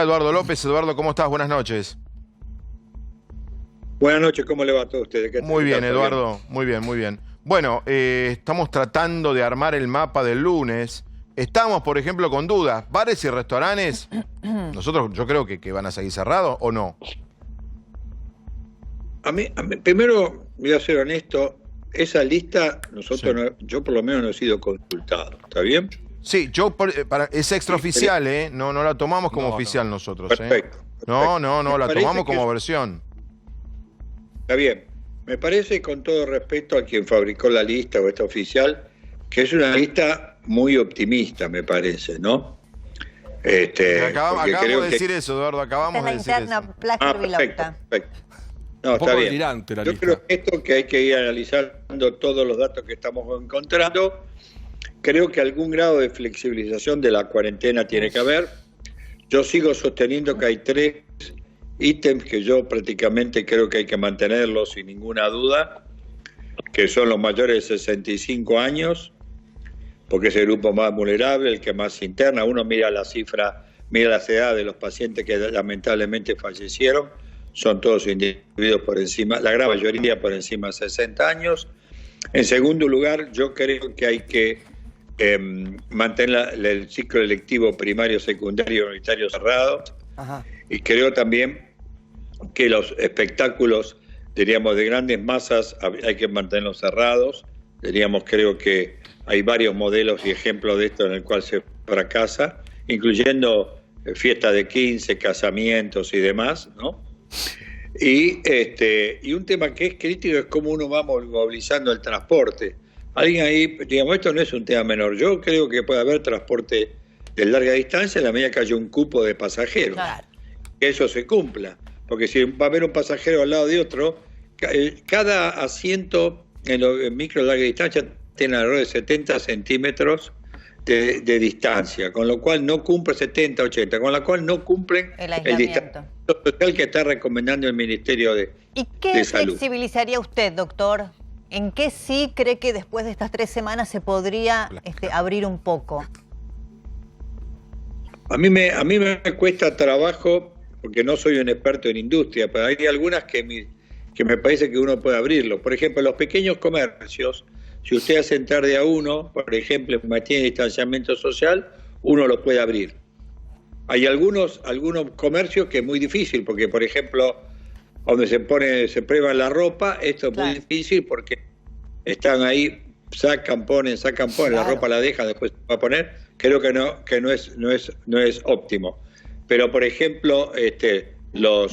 está Eduardo López. Eduardo, ¿cómo estás? Buenas noches. Buenas noches, ¿cómo le va a todos ustedes? Muy bien, Eduardo, muy bien, muy bien. Bueno, estamos tratando de armar el mapa del lunes. Estamos, por ejemplo, con dudas. ¿Bares y restaurantes? Yo creo que van a seguir cerrados, ¿o no? A mí, primero, voy a ser honesto, esa lista, yo por lo menos no he sido consultado, ¿está bien? Sí, es extraoficial, ¿eh? No la tomamos como oficial nosotros, perfecto, ¿eh? Perfecto. No, la tomamos como versión. Está bien. Me parece, con todo respeto a quien fabricó la lista o esta oficial, que es una lista muy optimista, me parece, ¿no? Acabamos de decir eso, Eduardo, acabamos de decir eso. Perfecto. No, está bien. Yo creo que esto que hay que ir analizando todos los datos que estamos encontrando. Creo que algún grado de flexibilización de la cuarentena tiene que haber. Yo sigo sosteniendo que hay 3 ítems que yo prácticamente creo que hay que mantenerlos sin ninguna duda, que son los mayores de 65 años, porque es el grupo más vulnerable, el que más se interna. Uno mira la cifra, mira las edades de los pacientes que lamentablemente fallecieron, son todos individuos por encima, la gran mayoría por encima de 60 años. En segundo lugar, yo creo que hay que mantener el ciclo electivo primario, secundario y unitario cerrado. Ajá. Y creo también que los espectáculos, diríamos, de grandes masas hay que mantenerlos cerrados. Creo que hay varios modelos y ejemplos de esto en el cual se fracasa, incluyendo fiestas de 15, casamientos y demás, ¿no? Y un tema que es crítico es cómo uno va movilizando el transporte. Alguien ahí, digamos, esto no es un tema menor. Yo creo que puede haber transporte de larga distancia en la medida que haya un cupo de pasajeros. Claro. Que eso se cumpla. Porque si va a haber un pasajero al lado de otro, cada asiento en los micro de larga distancia tiene alrededor de 70 centímetros de distancia, con lo cual no cumple 70, 80, con lo cual no cumplen el distanciamiento social que está recomendando el Ministerio de Salud. ¿Y qué flexibilizaría usted, doctor? ¿En qué sí cree que después de estas 3 semanas se podría abrir un poco? A mí me cuesta trabajo, porque no soy un experto en industria, pero hay algunas que me parece que uno puede abrirlo. Por ejemplo, los pequeños comercios, si usted hace entrar de a uno, por ejemplo, mantiene distanciamiento social, uno los puede abrir. Hay algunos comercios que es muy difícil, porque, por ejemplo, donde se prueba la ropa, esto es muy difícil porque están ahí, sacan, ponen, la ropa la dejan, después se va a poner. Creo que no es óptimo. Pero, por ejemplo, los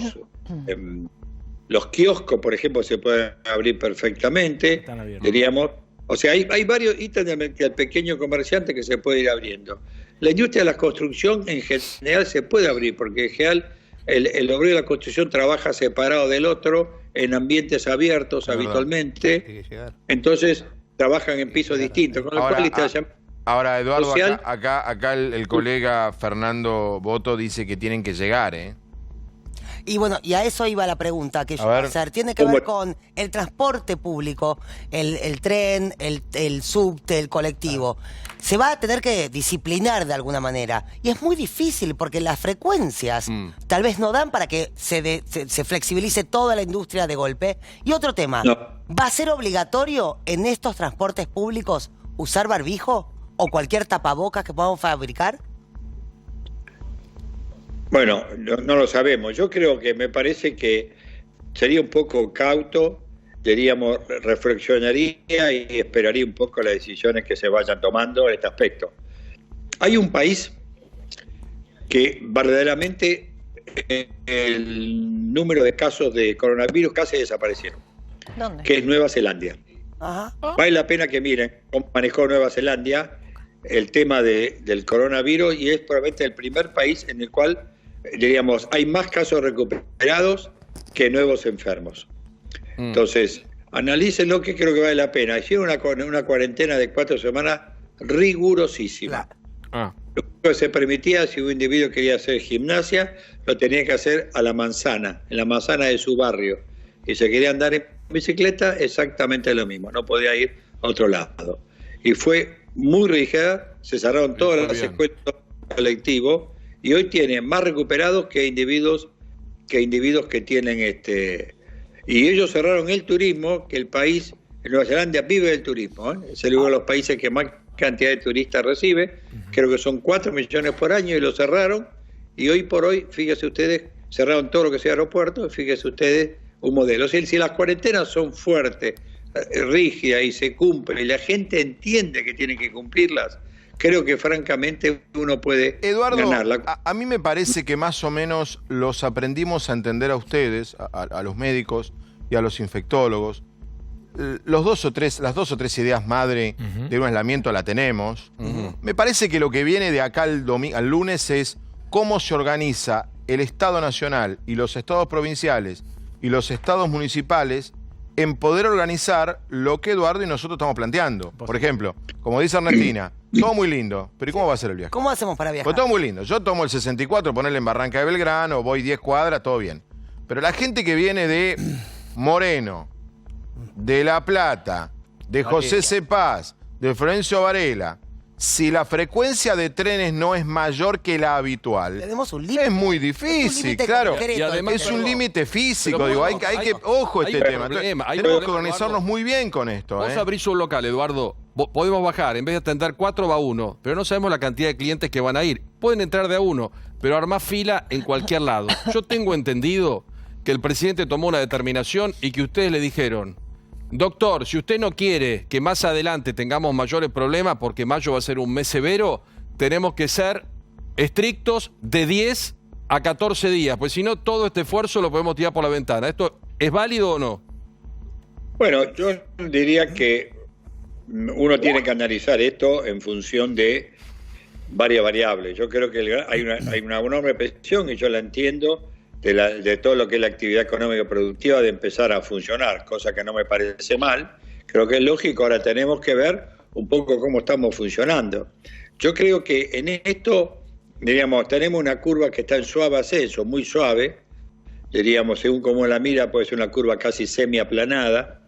kioscos, por ejemplo, se pueden abrir perfectamente, diríamos. O sea, hay varios ítems del pequeño comerciante que se puede ir abriendo. La industria de la construcción en general se puede abrir, porque en general el obrero de la construcción trabaja separado del otro, en ambientes abiertos habitualmente, entonces trabajan en pisos distintos, con lo cual ahora, Eduardo, acá el colega Fernando Boto dice que tienen que llegar, ¿eh? Y bueno, y a eso iba la pregunta que yo iba a hacer. Tiene que ver con el transporte público, el tren, el subte, el colectivo. Se va a tener que disciplinar de alguna manera. Y es muy difícil porque las frecuencias tal vez no dan para que se flexibilice toda la industria de golpe. Y otro tema, ¿va a ser obligatorio en estos transportes públicos usar barbijo o cualquier tapabocas que podamos fabricar? Bueno, no lo sabemos. Yo creo que me parece que sería un poco cauto, diríamos, reflexionaría y esperaría un poco las decisiones que se vayan tomando en este aspecto. Hay un país que verdaderamente el número de casos de coronavirus casi desaparecieron. ¿Dónde? Que es Nueva Zelanda. Ajá. Vale la pena que miren cómo manejó Nueva Zelanda el tema del coronavirus, y es probablemente el primer país en el cual, diríamos, hay más casos recuperados que nuevos enfermos. Entonces, analícenlo, que creo que vale la pena. Hicieron una cuarentena de 4 semanas rigurosísima. Lo que se permitía, si un individuo quería hacer gimnasia, lo tenía que hacer a la manzana, en la manzana de su barrio. Y se quería andar en bicicleta, exactamente lo mismo, no podía ir a otro lado. Y fue muy rígida, se cerraron todas las escuelas colectivas y hoy tiene más recuperados que individuos que tienen y ellos cerraron el turismo, que el país, Nueva Zelanda vive del turismo, es uno de los países que más cantidad de turistas recibe, creo que son 4 millones por año y lo cerraron, y hoy por hoy, fíjense ustedes, cerraron todo lo que sea aeropuerto, fíjense ustedes un modelo. O sea, si las cuarentenas son fuertes, rígidas y se cumplen, y la gente entiende que tiene que cumplirlas, creo que francamente uno puede ganarla. Eduardo, a mí me parece que más o menos los aprendimos a entender a ustedes, a los médicos y a los infectólogos. Las dos o tres ideas madre de un aislamiento la tenemos. Me parece que lo que viene de acá al lunes es cómo se organiza el Estado Nacional y los estados provinciales y los estados municipales en poder organizar lo que Eduardo y nosotros estamos planteando. Por ejemplo, como dice Ernestina, todo muy lindo, pero ¿y cómo va a ser el viaje? ¿Cómo hacemos para viajar? Pues todo muy lindo. Yo tomo el 64, ponerle en Barranca de Belgrano, voy 10 cuadras, todo bien. Pero la gente que viene de Moreno, de La Plata, de José Cepaz, de Florencio Varela, si la frecuencia de trenes no es mayor que la habitual, tenemos un límite. Es muy difícil, claro. Y además es un límite físico, digo, hay que, ojo este tema. Tenemos que organizarnos muy bien con esto. Vos abrís un local, Eduardo, podemos bajar, en vez de atender 4 va 1, pero no sabemos la cantidad de clientes que van a ir. Pueden entrar de a 1, pero armás fila en cualquier lado. Yo tengo entendido que el presidente tomó una determinación y que ustedes le dijeron: doctor, si usted no quiere que más adelante tengamos mayores problemas, porque mayo va a ser un mes severo, tenemos que ser estrictos de 10 a 14 días, pues si no, todo este esfuerzo lo podemos tirar por la ventana. ¿Esto es válido o no? Bueno, yo diría que uno tiene que analizar esto en función de varias variables. Yo creo que hay una enorme presión, y yo la entiendo, de todo lo que es la actividad económica productiva de empezar a funcionar, cosa que no me parece mal. Creo que es lógico. Ahora tenemos que ver un poco cómo estamos funcionando. Yo creo que en esto, diríamos, tenemos una curva que está en suave ascenso, muy suave, diríamos, según cómo la mira, puede ser una curva casi semiaplanada,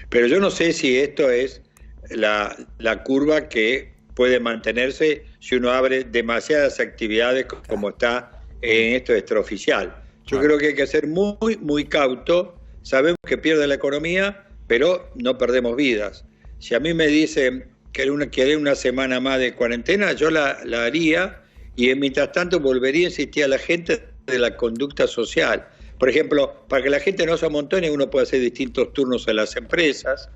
pero yo no sé si esto es la curva que puede mantenerse si uno abre demasiadas actividades como está en esto extraoficial. Yo creo que hay que ser muy, muy cauto. Sabemos que pierde la economía, pero no perdemos vidas. Si a mí me dicen que quieren una semana más de cuarentena, yo la haría, y mientras tanto volvería a insistir a la gente de la conducta social. Por ejemplo, para que la gente no se amontone, uno puede hacer distintos turnos en las empresas.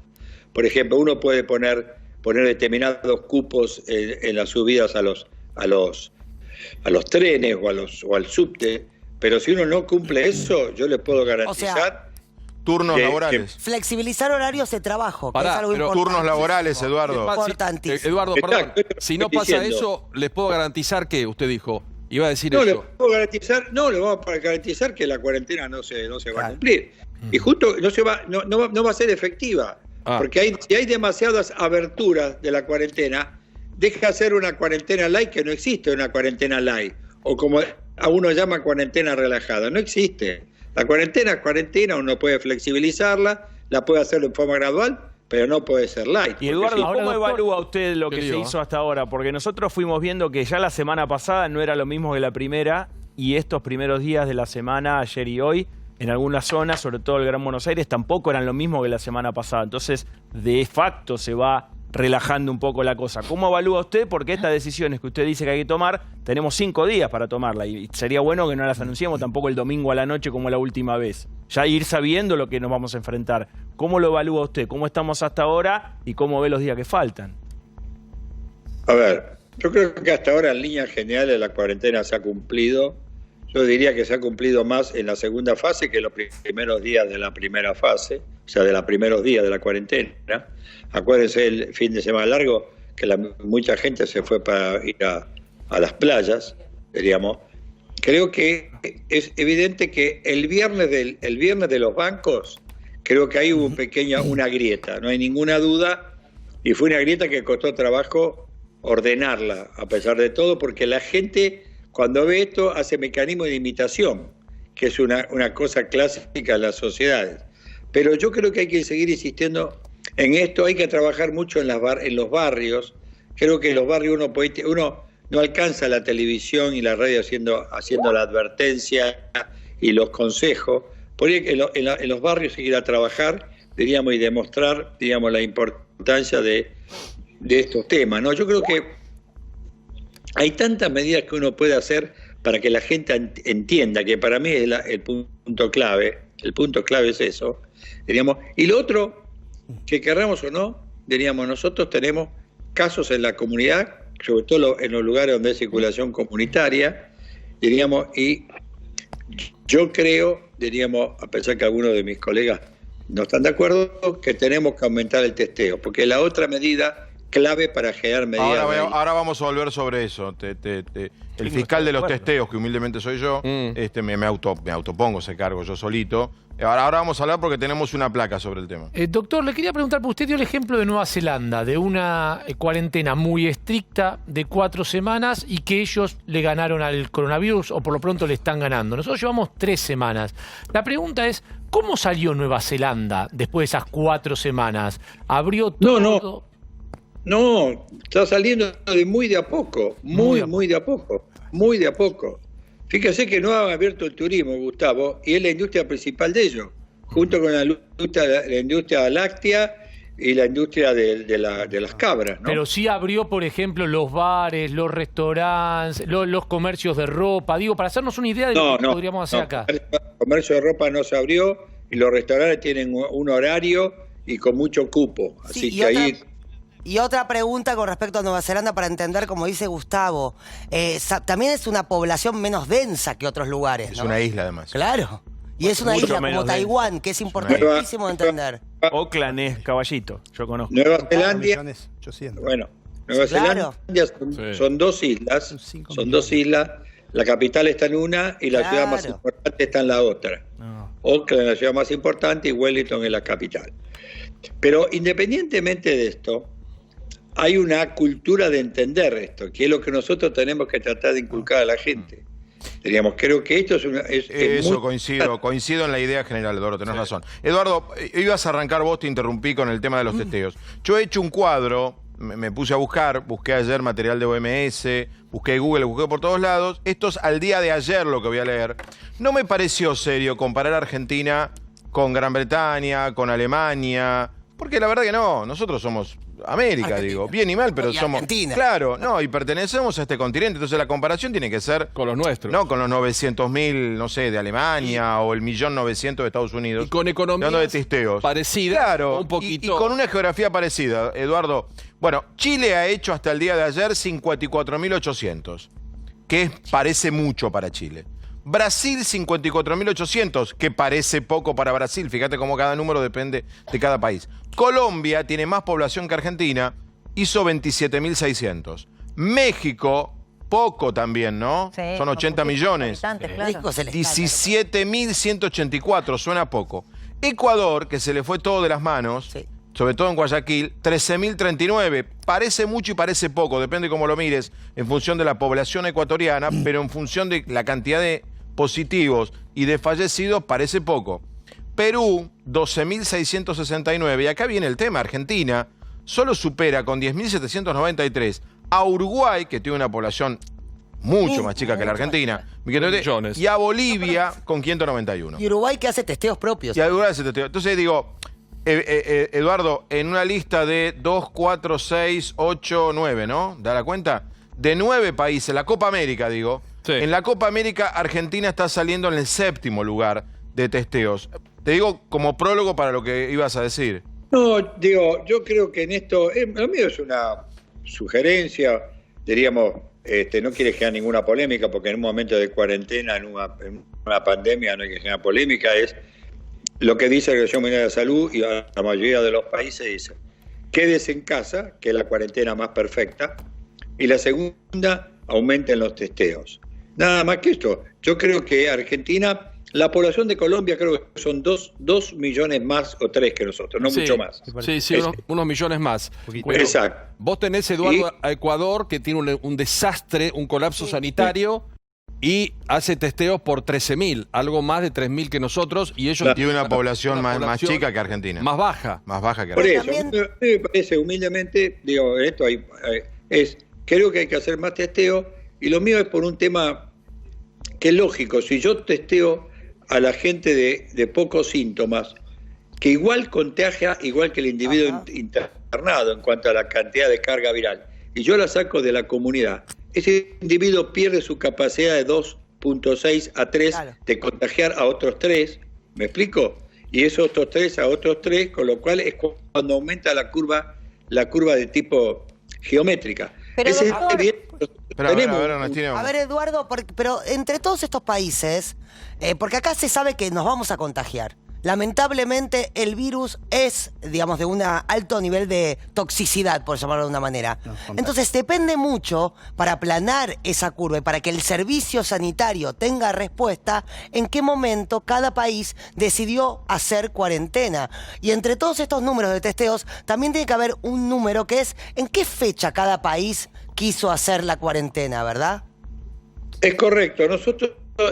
Por ejemplo, uno puede poner determinados cupos en las subidas a los trenes o al subte, pero si uno no cumple eso, yo le puedo garantizar turnos laborales. Flexibilizar horarios de trabajo, que es algo importante. Turnos laborales, Eduardo. Importantísimo. Eduardo, perdón, si no pasa eso, ¿les puedo garantizar que usted dijo? Iba a decir no, eso. Le vamos a garantizar que la cuarentena no se va a cumplir. Y justo no va a ser efectiva. Porque si hay demasiadas aberturas de la cuarentena, deja de ser una cuarentena light, que no existe una cuarentena light, o como a uno llama cuarentena relajada, no existe. La cuarentena es cuarentena, uno puede flexibilizarla, la puede hacer de forma gradual, pero no puede ser light. Y Eduardo, ¿cómo evalúa usted lo que se hizo hasta ahora? Porque nosotros fuimos viendo que ya la semana pasada no era lo mismo que la primera, y estos primeros días de la semana, ayer y hoy, en algunas zonas, sobre todo el Gran Buenos Aires, tampoco eran lo mismo que la semana pasada. Entonces, de facto se va relajando un poco la cosa. ¿Cómo evalúa usted? Porque estas decisiones que usted dice que hay que tomar, tenemos 5 días para tomarla, y sería bueno que no las anunciemos tampoco el domingo a la noche como la última vez. Ya ir sabiendo lo que nos vamos a enfrentar. ¿Cómo lo evalúa usted? ¿Cómo estamos hasta ahora y cómo ve los días que faltan? A ver, yo creo que hasta ahora en líneas generales la cuarentena se ha cumplido. Yo diría que se ha cumplido más en la segunda fase que en los primeros días de la primera fase, o sea, de los primeros días de la cuarentena. Acuérdense el fin de semana largo, que mucha gente se fue para ir a las playas, diríamos. Creo que es evidente que el viernes de los bancos, creo que ahí hubo una grieta, no hay ninguna duda, y fue una grieta que costó trabajo ordenarla, a pesar de todo, porque la gente, cuando ve esto, hace mecanismo de imitación, que es una cosa clásica en las sociedades. Pero yo creo que hay que seguir insistiendo en esto, hay que trabajar mucho en los barrios. Creo que en los barrios uno no alcanza la televisión y la radio haciendo la advertencia y los consejos. Por ahí en los barrios ir a trabajar, diríamos, y demostrar, digamos, la importancia de estos temas, ¿no? Yo creo que hay tantas medidas que uno puede hacer para que la gente entienda, que para mí es el punto clave. El punto clave es eso, diríamos. Y lo otro, que querramos o no, diríamos, nosotros tenemos casos en la comunidad, sobre todo en los lugares donde hay circulación comunitaria, diríamos, y yo creo, diríamos, a pesar que algunos de mis colegas no están de acuerdo, que tenemos que aumentar el testeo, porque es la otra medida clave para generar medidas. Ahora vamos a volver sobre eso. El fiscal de los testeos, que humildemente soy yo, me autopongo ese cargo yo solito. Ahora vamos a hablar porque tenemos una placa sobre el tema. Doctor, le quería preguntar, porque usted dio el ejemplo de Nueva Zelanda, de una cuarentena muy estricta de 4 semanas y que ellos le ganaron al coronavirus, o por lo pronto le están ganando. Nosotros llevamos 3 semanas. La pregunta es, ¿cómo salió Nueva Zelanda después de esas 4 semanas? ¿Abrió todo? No, está saliendo muy de a poco, muy de a poco. Fíjese que no han abierto el turismo, Gustavo, y es la industria principal de ellos, junto con la industria láctea y la industria de las cabras, ¿no? Pero sí abrió, por ejemplo, los bares, los restaurantes, los comercios de ropa, digo, para hacernos una idea de lo que podríamos hacer acá. El comercio de ropa no se abrió y los restaurantes tienen un horario y con mucho cupo, así que ahí... Y otra pregunta con respecto a Nueva Zelanda para entender, como dice Gustavo, también es una población menos densa que otros lugares, ¿no? Es una isla, además. Claro. Y es una isla como Taiwán, que es importantísimo de entender. Oakland es Caballito, yo conozco. Nueva Zelanda, bueno, Nueva Zelanda son 2 islas, la capital está en una y la ciudad más importante está en la otra. Oakland es la ciudad más importante y Wellington es la capital. Pero independientemente de esto, hay una cultura de entender esto, que es lo que nosotros tenemos que tratar de inculcar a la gente. Diríamos, creo que esto coincido en la idea general, Eduardo, tenés razón. Eduardo, ibas a arrancar vos, te interrumpí con el tema de los testeos. Yo he hecho un cuadro, me puse a busqué ayer material de OMS, busqué Google, busqué por todos lados. Esto es al día de ayer lo que voy a leer. No me pareció serio comparar a Argentina con Gran Bretaña, con Alemania, porque la verdad que no, nosotros somos América, digo, bien y mal, pero somos... Argentina. Claro, no, y pertenecemos a este continente, entonces la comparación tiene que ser... Con los nuestros. No, con los 900.000, no sé, de Alemania, o el 1.900.000 de Estados Unidos. Y con economías de testeos. Parecidas, claro, un poquito... y con una geografía parecida, Eduardo. Bueno, Chile ha hecho hasta el día de ayer 54.800, que parece mucho para Chile. Brasil 54.800, que parece poco para Brasil. Fíjate cómo cada número depende de cada país. Colombia tiene más población que Argentina, hizo 27.600. México, poco también, ¿no? Sí, son 80 millones. Claro. 17.184, suena poco. Ecuador, que se le fue todo de las manos, sobre todo en Guayaquil, 13.039. Parece mucho y parece poco, depende cómo lo mires, en función de la población ecuatoriana, pero en función de la cantidad de positivos y de fallecidos parece poco. Perú, 12.669. Y acá viene el tema, Argentina solo supera con 10.793 a Uruguay, que tiene una población mucho más chica que la Argentina, y a Bolivia con 591. Y Uruguay que hace testeos propios. Y a Uruguay hace testeos. Entonces digo, Eduardo, en una lista de 2, 4, 6, 8, 9, ¿no? ¿Da la cuenta? De 9 países, la Copa América, digo. Sí. En la Copa América, Argentina está saliendo en el 7º lugar de testeos. Te digo como prólogo para lo que ibas a decir. No, digo, yo creo que en esto, lo mío es una sugerencia, diríamos, no quiere generar ninguna polémica, porque en un momento de cuarentena, en una pandemia, no hay que generar polémica, es lo que dice la Organización Mundial de la Salud y la mayoría de los países dice, quédese en casa, que es la cuarentena más perfecta, y la segunda, aumenten los testeos. Nada más que esto. Yo creo que Argentina, la población de Colombia creo que son 2 millones más o 3 que nosotros, no mucho más. Sí, unos millones más. Bueno, exacto. Vos tenés, Eduardo, a Ecuador, que tiene un desastre, un colapso sanitario, y hace testeos por 13.000, algo más de 3.000 que nosotros, y ellos tienen una población más chica que Argentina. Más baja. Más baja que Argentina. Por eso, me parece humildemente, digo, esto es creo que hay que hacer más testeo, y lo mío es por un tema que es lógico. Si yo testeo a la gente de pocos síntomas, que igual contagia igual que el individuo internado en cuanto a la cantidad de carga viral, y yo la saco de la comunidad, ese individuo pierde su capacidad de 2.6 a 3 de contagiar a otros 3, ¿me explico? Y esos otros 3 a otros 3, con lo cual es cuando aumenta la curva de tipo geométrica. Pero ese doctor, a ver, Eduardo, pero entre todos estos países, porque acá se sabe que nos vamos a contagiar. Lamentablemente el virus es, digamos, de un alto nivel de toxicidad, por llamarlo de una manera. Entonces depende mucho para aplanar esa curva y para que el servicio sanitario tenga respuesta, en qué momento cada país decidió hacer cuarentena. Y entre todos estos números de testeos, también tiene que haber un número que es en qué fecha cada país quiso hacer la cuarentena, ¿verdad? Es correcto. Nosotros,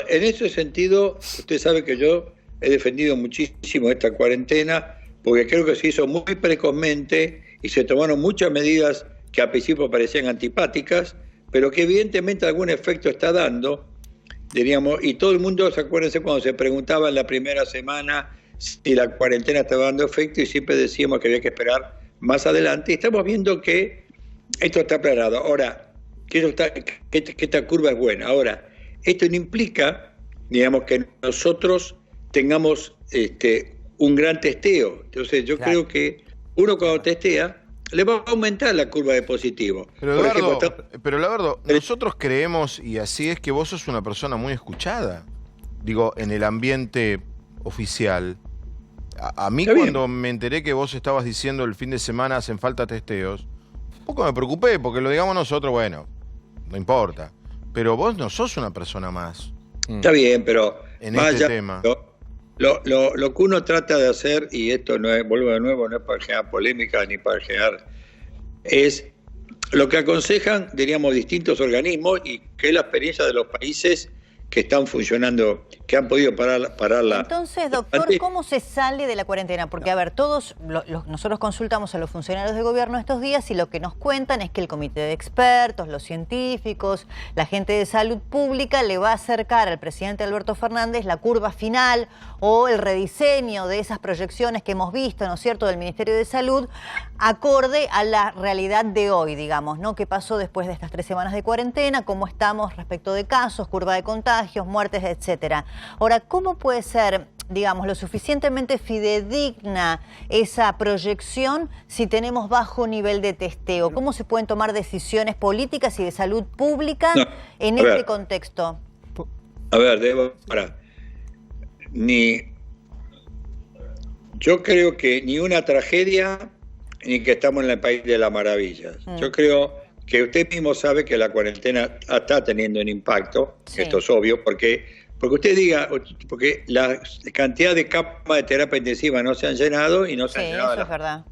en ese sentido, usted sabe que yo he defendido muchísimo esta cuarentena porque creo que se hizo muy precozmente y se tomaron muchas medidas que al principio parecían antipáticas, pero que evidentemente algún efecto está dando, diríamos, y todo el mundo, acuérdense cuando se preguntaba en la primera semana si la cuarentena estaba dando efecto y siempre decíamos que había que esperar más adelante, y estamos viendo que esto está aplanado. Ahora, que esta curva es buena. Ahora, esto no implica, digamos, que nosotros tengamos un gran testeo. Entonces yo creo que uno cuando testea le va a aumentar la curva de positivo. Pero Eduardo, nosotros creemos, y así es, que vos sos una persona muy escuchada, digo, en el ambiente oficial. A mí cuando me enteré que vos estabas diciendo el fin de semana hacen falta testeos, un poco me preocupé, porque lo digamos nosotros, bueno, no importa. Pero vos no sos una persona más. Está bien, pero en este tema. Lo que uno trata de hacer, y esto no es, vuelvo de nuevo, no es para generar polémica ni para generar, es lo que aconsejan, diríamos, distintos organismos, y que es la experiencia de los países que están funcionando, que han podido pararla. Entonces, doctor, ¿cómo se sale de la cuarentena? Porque, a ver, nosotros consultamos a los funcionarios de gobierno estos días y lo que nos cuentan es que el comité de expertos, los científicos, la gente de salud pública le va a acercar al presidente Alberto Fernández la curva final o el rediseño de esas proyecciones que hemos visto, ¿no es cierto?, del Ministerio de Salud, acorde a la realidad de hoy, digamos, ¿no? ¿Qué pasó después de estas 3 semanas de cuarentena? ¿Cómo estamos respecto de casos, curva de contagios, muertes, etcétera? Ahora, ¿cómo puede ser, digamos, lo suficientemente fidedigna esa proyección si tenemos bajo nivel de testeo? ¿Cómo se pueden tomar decisiones políticas y de salud pública en este contexto? A ver, yo creo que ni una tragedia ni que estamos en el país de las maravillas. Yo creo que usted mismo sabe que la cuarentena está teniendo un impacto, esto es obvio, porque usted diga, porque la cantidad de camas de terapia intensiva no se han llenado y no se han llenado. Eso es verdad.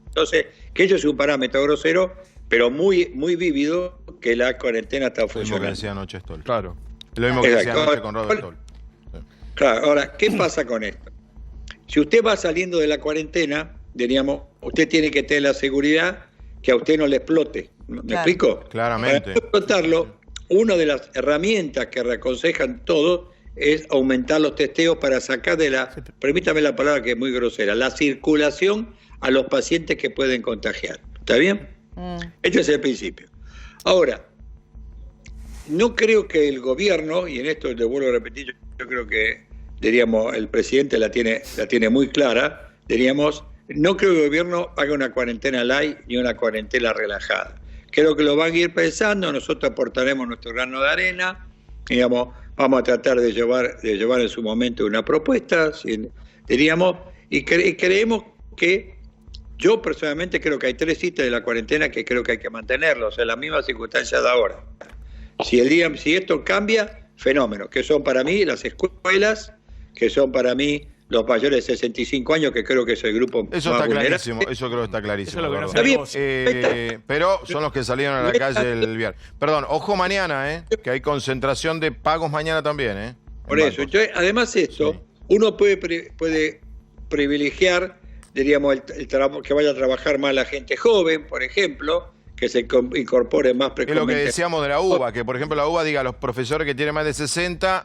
Entonces, que eso es un parámetro grosero, pero muy, muy vívido, que la cuarentena está funcionando. Lo mismo que decía anoche Stoll. Claro. Lo mismo que decía anoche con Robert Stoll. Claro, ahora, ¿qué pasa con esto? Si usted va saliendo de la cuarentena, diríamos, usted tiene que tener la seguridad que a usted no le explote. ¿Me explico? Claramente. Para no explotarlo, una de las herramientas que reaconsejan todos es aumentar los testeos para sacar de la, permítame la palabra que es muy grosera, la circulación a los pacientes que pueden contagiar. ¿Está bien? Este es el principio. Ahora, no creo que el gobierno, y en esto le vuelvo a repetir, yo creo que, diríamos, el presidente la tiene muy clara, diríamos, no creo que el gobierno haga una cuarentena light ni una cuarentena relajada. Creo que lo van a ir pensando, nosotros aportaremos nuestro grano de arena, digamos, vamos a tratar de llevar en su momento una propuesta, diríamos, y creemos que, yo personalmente creo que hay 3 citas de la cuarentena que creo que hay que mantenerlos en la misma circunstancia de ahora. Si esto cambia, fenómeno, que son para mí las escuelas, que son para mí los mayores de 65 años, que creo que es el grupo eso más está vulnerable. Clarísimo, eso creo que está clarísimo. Eso es lo que no pero son los que salieron a la calle el viernes. Perdón, ojo mañana, que hay concentración de pagos mañana también, Por eso, entonces, además esto, uno puede privilegiar, diríamos, el trabajo que vaya a trabajar más la gente joven, por ejemplo, que se incorpore más precocemente. Es lo que decíamos de la UBA, que por ejemplo la UBA diga a los profesores que tienen más de 60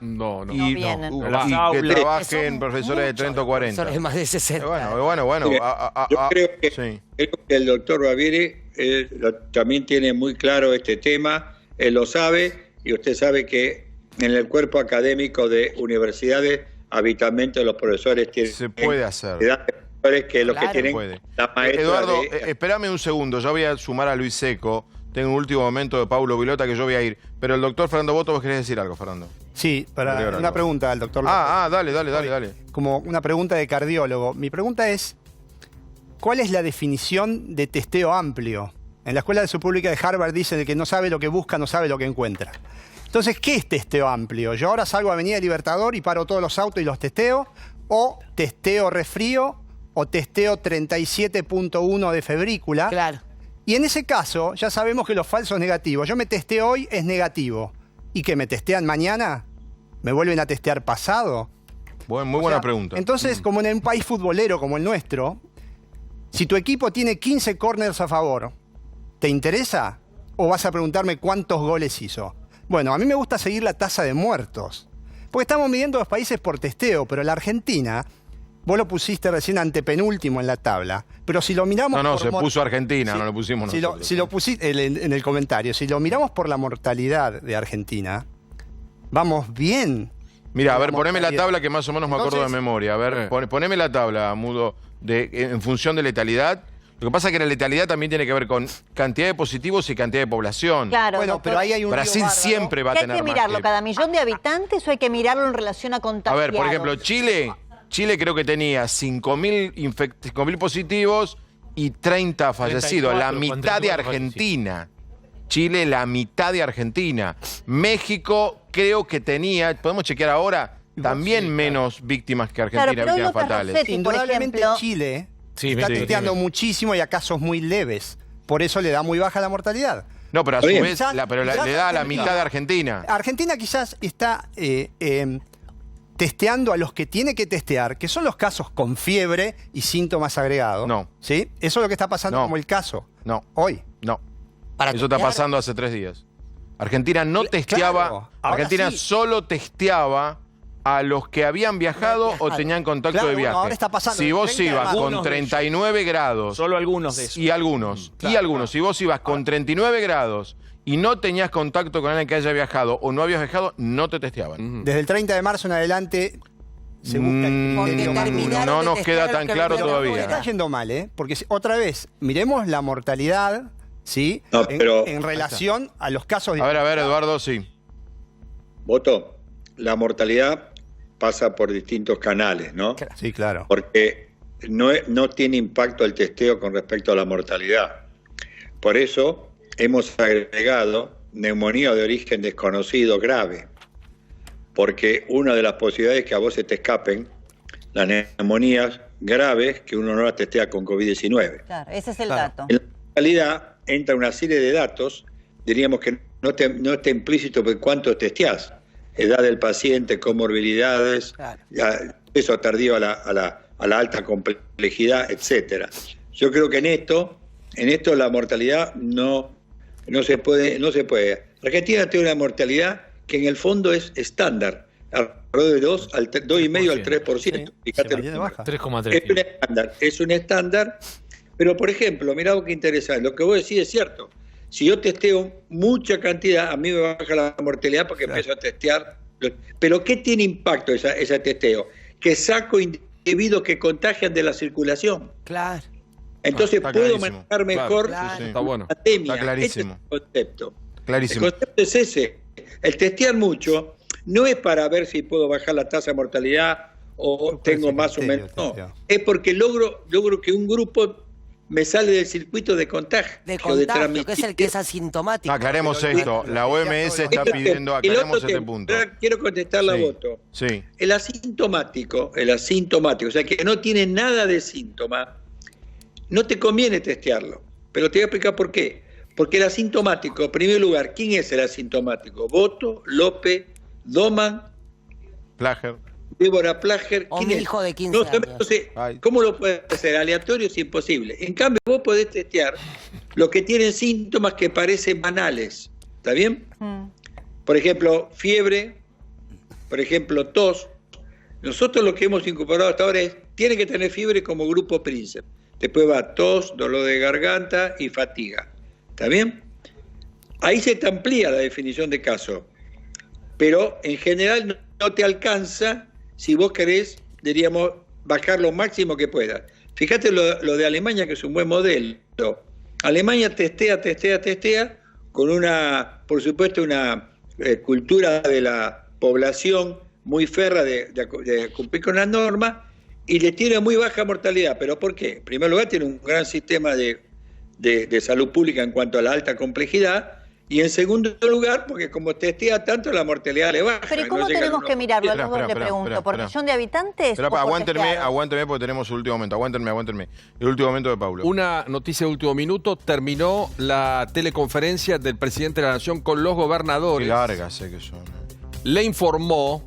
y que trabajen profesores de 30 o 40. Profesores de más de 60. Bueno. Yo creo que el doctor Bavieri también tiene muy claro este tema, él lo sabe, y usted sabe que en el cuerpo académico de universidades habitualmente los profesores tienen... Se puede hacer. Que lo que tienen la maestra Eduardo, espérame un segundo, yo voy a sumar a Luis Seco, tengo un último momento de Paulo Vilota que yo voy a ir, pero el doctor Fernando Boto, ¿vos querés decir algo, Fernando? Sí, para una pregunta al doctor. Dale. Como una pregunta de cardiólogo. Mi pregunta es, ¿cuál es la definición de testeo amplio? En la Escuela de Salud Pública de Harvard dicen que el que no sabe lo que busca, no sabe lo que encuentra. Entonces, ¿qué es testeo amplio? Yo ahora salgo a Avenida Libertador y paro todos los autos y los testeo, o testeo resfrío, o testeo 37.1 de febrícula. Claro. Y en ese caso, ya sabemos que los falsos negativos. Yo me testeo hoy, es negativo. ¿Y que me testean mañana? ¿Me vuelven a testear pasado? Muy buena pregunta. Entonces, como en un país futbolero como el nuestro, si tu equipo tiene 15 corners a favor, ¿te interesa? ¿O vas a preguntarme cuántos goles hizo? Bueno, a mí me gusta seguir la tasa de muertos. Porque estamos midiendo los países por testeo, pero la Argentina... Vos lo pusiste recién antepenúltimo en la tabla, pero si lo miramos... se puso Argentina, no lo pusimos nosotros. Si lo pusiste en el comentario, si lo miramos por la mortalidad de Argentina, vamos bien. Mira, a ver, poneme la tabla que más o menos me acuerdo de memoria. A ver, poneme la tabla, Mudo, en función de letalidad. Lo que pasa es que la letalidad también tiene que ver con cantidad de positivos y cantidad de población. Claro, bueno, pero ahí hay un Brasil siempre va a tener más. ¿Hay que mirarlo cada millón de habitantes o hay que mirarlo en relación a contagiados? A ver, por ejemplo, Chile creo que tenía 5.000 positivos y 30 fallecidos, la mitad de Argentina. Chile, la mitad de Argentina. México creo que tenía, podemos chequear ahora, también menos víctimas que Argentina, víctimas fatales. Indudablemente Chile está testeando muchísimo y a casos muy leves. Por eso le da muy baja la mortalidad. No, pero a su vez le da a la mitad de Argentina. Argentina quizás está... testeando a los que tiene que testear, que son los casos con fiebre y síntomas agregados. No. ¿Sí? Eso es lo que está pasando como el caso. No. Hoy. No. Eso está pasando hace 3 días. Argentina no testeaba. Claro, Argentina solo testeaba a los que habían viajado o tenían contacto de viaje. Ahora está pasando. Si vos ibas con 39 grados. Solo algunos de esos. Y algunos. Si vos ibas con 39 grados y no tenías contacto con alguien que haya viajado o no habías viajado, no te testeaban. Desde el 30 de marzo en adelante se busca no nos queda tan claro todavía. Está yendo mal, porque otra vez, miremos la mortalidad, ¿sí? No, pero, en relación a los casos de... A ver, Eduardo, sí. Boto, la mortalidad pasa por distintos canales, ¿no? Sí, claro. Porque no tiene impacto el testeo con respecto a la mortalidad. Por eso hemos agregado neumonía de origen desconocido grave, porque una de las posibilidades es que a vos se te escapen las neumonías graves que uno no las testea con COVID-19. Claro, ese es el dato. En la realidad entra una serie de datos, diríamos que no está implícito por cuánto testeás, edad del paciente, comorbilidades, peso tardío a la alta complejidad, etcétera. Yo creo que en esto la mortalidad no se puede. Argentina tiene una mortalidad que en el fondo es estándar, alrededor de 2,5 al 3%. Fíjate, 3,3. Es un estándar, pero por ejemplo, mirá qué interesante, lo que vos decís es cierto. Si yo testeo mucha cantidad, a mí me baja la mortalidad porque empiezo a testear. Pero ¿qué tiene impacto ese testeo? Que saco individuos que contagian de la circulación. Claro. Entonces puedo manejar mejor la pandemia. Está clarísimo. Ese es el concepto. Clarísimo. El concepto es ese. El testear mucho no es para ver si puedo bajar la tasa de mortalidad o tengo más o menos. No, es porque logro que un grupo me sale del circuito de contagio. De contagio, que es el que es asintomático. Aclaremos esto. La OMS está pidiendo, aclaremos este punto. Quiero contestar la voto. Sí. El asintomático, o sea, que no tiene nada de síntoma, no te conviene testearlo. Pero te voy a explicar por qué. Porque el asintomático, en primer lugar, ¿quién es el asintomático? Boto, López, Doman, Plager. Débora Plager. O mi hijo de 15 años. Entonces, ¿cómo lo puedes hacer? Aleatorio es imposible. En cambio, vos podés testear los que tienen síntomas que parecen banales. ¿Está bien? Por ejemplo, fiebre, por ejemplo, tos. Nosotros lo que hemos incorporado hasta ahora es, tiene que tener fiebre como grupo príncipe. Después va tos, dolor de garganta y fatiga. ¿Está bien? Ahí se te amplía la definición de caso. Pero en general no te alcanza si vos querés, diríamos, bajar lo máximo que puedas. Fíjate lo de Alemania, que es un buen modelo. Alemania testea con una, por supuesto, una cultura de la población muy férrea de cumplir con las normas y le tiene muy baja mortalidad. ¿Pero por qué? En primer lugar, tiene un gran sistema de salud pública en cuanto a la alta complejidad. Y en segundo lugar, porque como testea tanto, la mortalidad le baja. Pero ¿y cómo tenemos que mirarlo? A los dos le pregunto. ¿Por millón de habitantes? Aguántenme porque tenemos el último momento. Aguántenme. El último momento de Paulo. Una noticia de último minuto. Terminó la teleconferencia del presidente de la Nación con los gobernadores. Qué largas sé que son. Le informó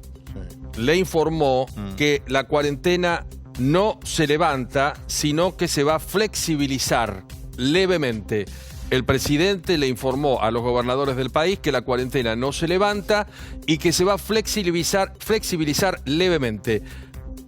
que la cuarentena no se levanta, sino que se va a flexibilizar levemente. El presidente le informó a los gobernadores del país que la cuarentena no se levanta y que se va a flexibilizar levemente.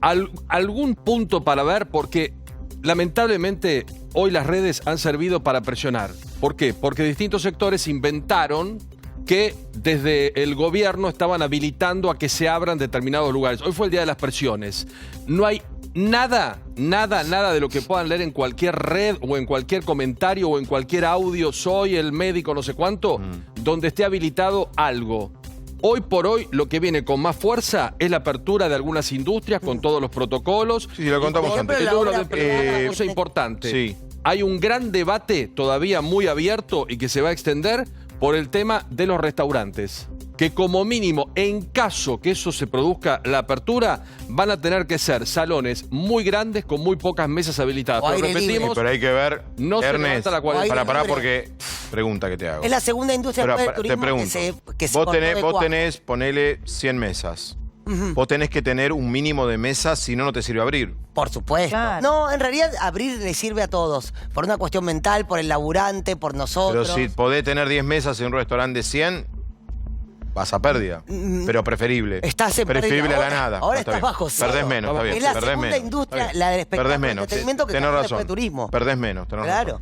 ¿Algún punto para ver? Porque lamentablemente hoy las redes han servido para presionar. ¿Por qué? Porque distintos sectores inventaron que desde el gobierno estaban habilitando a que se abran determinados lugares. Hoy fue el día de las presiones. No hay nada de lo que puedan leer en cualquier red o en cualquier comentario o en cualquier audio, soy el médico no sé cuánto, donde esté habilitado algo. Hoy por hoy lo que viene con más fuerza es la apertura de algunas industrias con todos los protocolos. Sí, lo contamos antes. Una cosa importante. Sí. Hay un gran debate todavía muy abierto y que se va a extender por el tema de los restaurantes, que como mínimo, en caso que eso se produzca la apertura, van a tener que ser salones muy grandes con muy pocas mesas habilitadas. Pero repetimos, pero hay que ver, no se levanta la cuarentena. Pará, porque pregunta que te hago. Es la segunda industria del turismo. Te pregunto, que se vos tenés, ponele 100 mesas. Vos tenés que tener un mínimo de mesas, si no, no te sirve abrir. Por supuesto. Claro. No, en realidad abrir le sirve a todos. Por una cuestión mental, por el laburante, por nosotros. Pero si podés tener 10 mesas en un restaurante de 100, vas a pérdida. Pero preferible. Estás en preferible a la nada. Ahora estás bajo cero. Perdés menos, está bien. Es la segunda industria, la del espectáculo, Tenés razón. turismo. Perdés menos. Claro.